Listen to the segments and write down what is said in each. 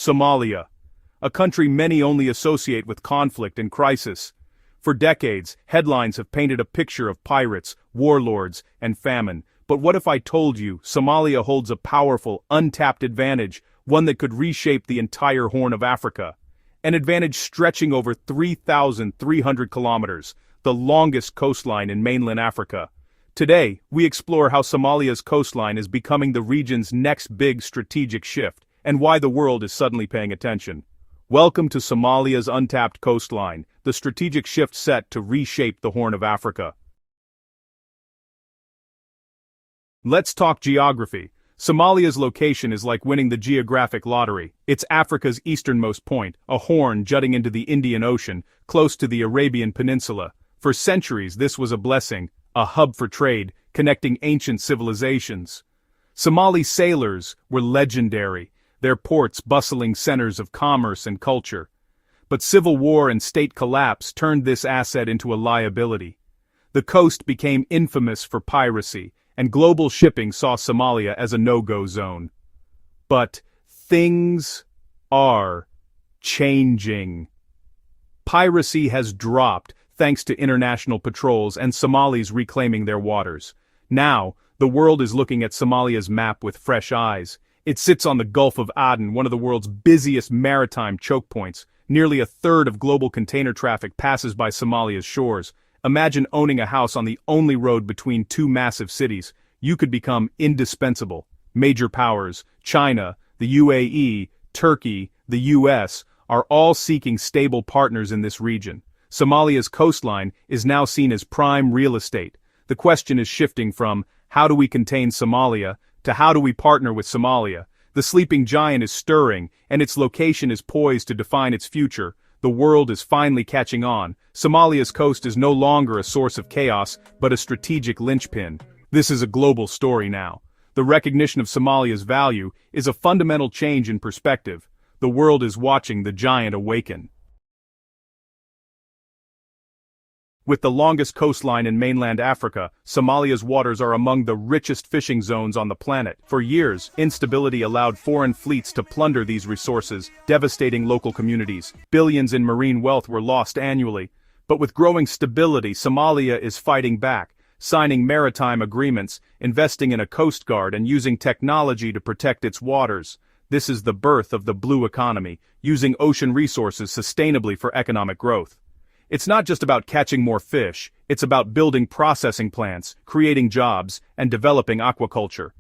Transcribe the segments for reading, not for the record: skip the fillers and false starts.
Somalia, a country many only associate with conflict and crisis. For decades, headlines have painted a picture of pirates, warlords, and famine. But what if I told you Somalia holds a powerful, untapped advantage, one that could reshape the entire Horn of Africa? An advantage stretching over 3,300 kilometers, the longest coastline in mainland Africa. Today, we explore how Somalia's coastline is becoming the region's next big strategic shift, and why the world is suddenly paying attention. Welcome to Somalia's untapped coastline, the strategic shift set to reshape the Horn of Africa. Let's talk geography. Somalia's location is like winning the geographic lottery. It's Africa's easternmost point, a horn jutting into the Indian Ocean, close to the Arabian Peninsula. For centuries, this was a blessing, a hub for trade, connecting ancient civilizations. Somali sailors were legendary, their ports bustling centers of commerce and culture. But civil war and state collapse turned this asset into a liability. The coast became infamous for piracy, and global shipping saw Somalia as a no-go zone. But things are changing. Piracy has dropped thanks to international patrols and Somalis reclaiming their waters. Now, the world is looking at Somalia's map with fresh eyes. It sits on the Gulf of Aden, one of the world's busiest maritime choke points. Nearly a third of global container traffic passes by Somalia's shores. Imagine owning a house on the only road between two massive cities. You could become indispensable. Major powers, China, the UAE, Turkey, the US, are all seeking stable partners in this region. Somalia's coastline is now seen as prime real estate. The question is shifting from, how do we contain Somalia, to how do we partner with Somalia? The sleeping giant is stirring, and its location is poised to define its future. The world is finally catching on. Somalia's coast is no longer a source of chaos, but a strategic linchpin. This is a global story now. The recognition of Somalia's value is a fundamental change in perspective. The world is watching the giant awaken. With the longest coastline in mainland Africa, Somalia's waters are among the richest fishing zones on the planet. For years, instability allowed foreign fleets to plunder these resources, devastating local communities. Billions in marine wealth were lost annually. But with growing stability, Somalia is fighting back, signing maritime agreements, investing in a coast guard, and using technology to protect its waters. This is the birth of the blue economy, using ocean resources sustainably for economic growth. It's not just about catching more fish, it's about building processing plants, creating jobs, and developing aquaculture.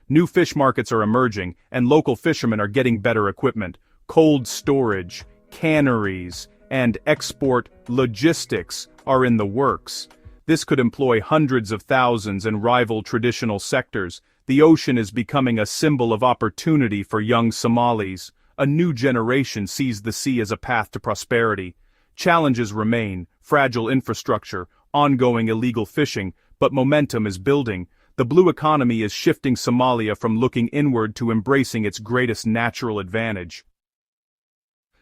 New fish markets are emerging, and local fishermen are getting better equipment. Cold storage, canneries, and export logistics are in the works. This could employ hundreds of thousands and rival traditional sectors. The ocean is becoming a symbol of opportunity for young Somalis. A new generation sees the sea as a path to prosperity. Challenges remain, fragile infrastructure, ongoing illegal fishing, but momentum is building. The blue economy is shifting Somalia from looking inward to embracing its greatest natural advantage.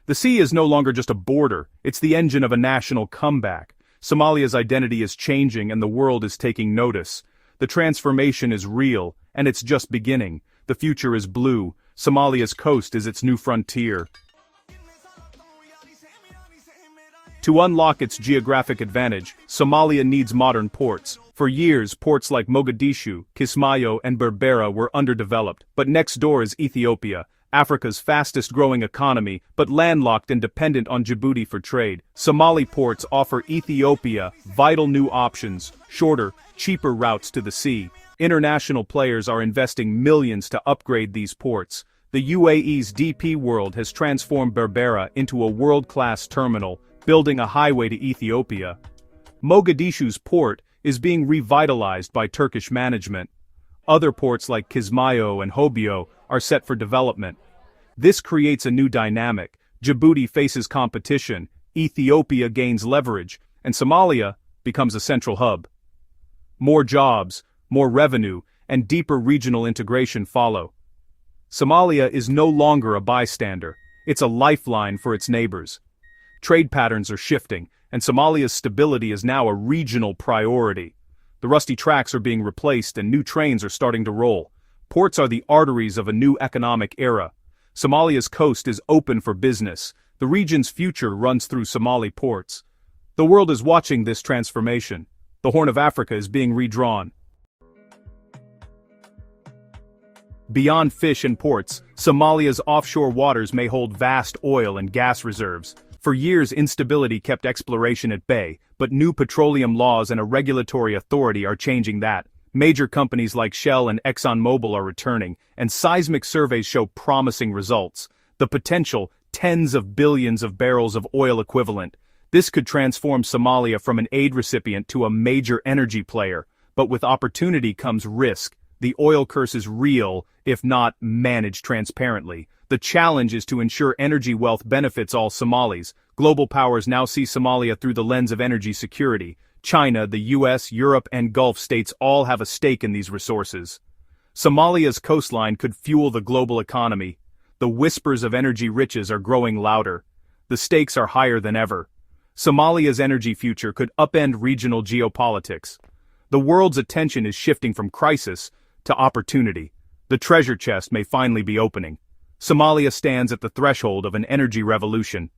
The sea is no longer just a border, it's the engine of a national comeback. Somalia's identity is changing and the world is taking notice. The transformation is real, and it's just beginning. The future is blue. Somalia's coast is its new frontier. To unlock its geographic advantage, Somalia needs modern ports. For years, ports like Mogadishu, Kismayo, and Berbera were underdeveloped, but next door is Ethiopia, Africa's fastest-growing economy, but landlocked and dependent on Djibouti for trade. Somali ports offer Ethiopia vital new options, shorter, cheaper routes to the sea. International players are investing millions to upgrade these ports. The UAE's DP World has transformed Berbera into a world-class terminal, building a highway to Ethiopia. Mogadishu's port is being revitalized by Turkish management. Other ports like Kismayo and Hobyo are set for development. This creates a new dynamic. Djibouti faces competition, Ethiopia gains leverage, and Somalia becomes a central hub. More jobs, more revenue, and deeper regional integration follow. Somalia is no longer a bystander, it's a lifeline for its neighbors. Trade patterns are shifting, and Somalia's stability is now a regional priority. The rusty tracks are being replaced and new trains are starting to roll. Ports are the arteries of a new economic era. Somalia's coast is open for business. The region's future runs through Somali ports. The world is watching this transformation. The Horn of Africa is being redrawn. Beyond fish and ports, Somalia's offshore waters may hold vast oil and gas reserves. For years, instability kept exploration at bay, but new petroleum laws and a regulatory authority are changing that. Major companies like Shell and ExxonMobil are returning, and seismic surveys show promising results. The potential, tens of billions of barrels of oil equivalent. This could transform Somalia from an aid recipient to a major energy player, but with opportunity comes risk. The oil curse is real, if not managed transparently. The challenge is to ensure energy wealth benefits all Somalis. Global powers now see Somalia through the lens of energy security. China, the US, Europe, and Gulf states all have a stake in these resources. Somalia's coastline could fuel the global economy. The whispers of energy riches are growing louder. The stakes are higher than ever. Somalia's energy future could upend regional geopolitics. The world's attention is shifting from crisis to opportunity. The treasure chest may finally be opening. Somalia stands at the threshold of an energy revolution.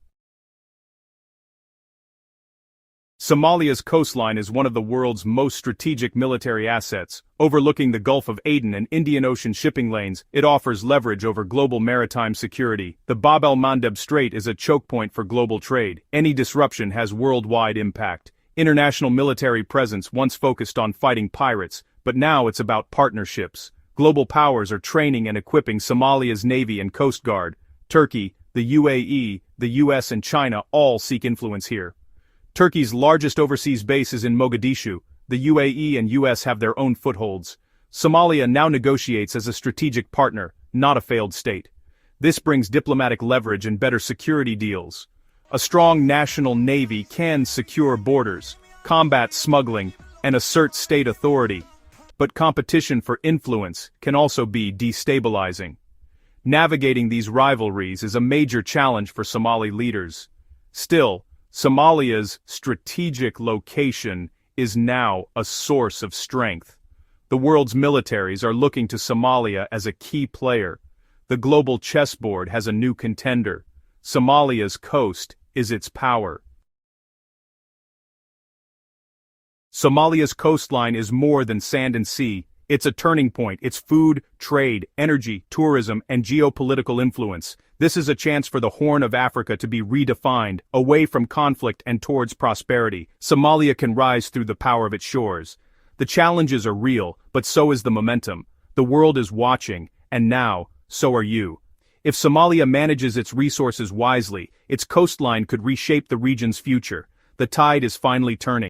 Somalia's coastline is one of the world's most strategic military assets. Overlooking the Gulf of Aden and Indian Ocean shipping lanes, it offers leverage over global maritime security. The Bab el-Mandeb Strait is a choke point for global trade. Any disruption has worldwide impact. International military presence once focused on fighting pirates, but now it's about partnerships. Global powers are training and equipping Somalia's Navy and Coast Guard. Turkey, the UAE, the US and China all seek influence here. Turkey's largest overseas base is in Mogadishu. The UAE and US have their own footholds. Somalia now negotiates as a strategic partner, not a failed state. This brings diplomatic leverage and better security deals. A strong national navy can secure borders, combat smuggling, and assert state authority. But competition for influence can also be destabilizing. Navigating these rivalries is a major challenge for Somali leaders. Still, Somalia's strategic location is now a source of strength. The world's militaries are looking to Somalia as a key player. The global chessboard has a new contender. Somalia's coast is its power. Somalia's coastline is more than sand and sea. It's a turning point. It's food, trade, energy, tourism, and geopolitical influence. This is a chance for the Horn of Africa to be redefined, away from conflict and towards prosperity. Somalia can rise through the power of its shores. The challenges are real, but so is the momentum. The world is watching, and now, so are you. If Somalia manages its resources wisely, its coastline could reshape the region's future. The tide is finally turning.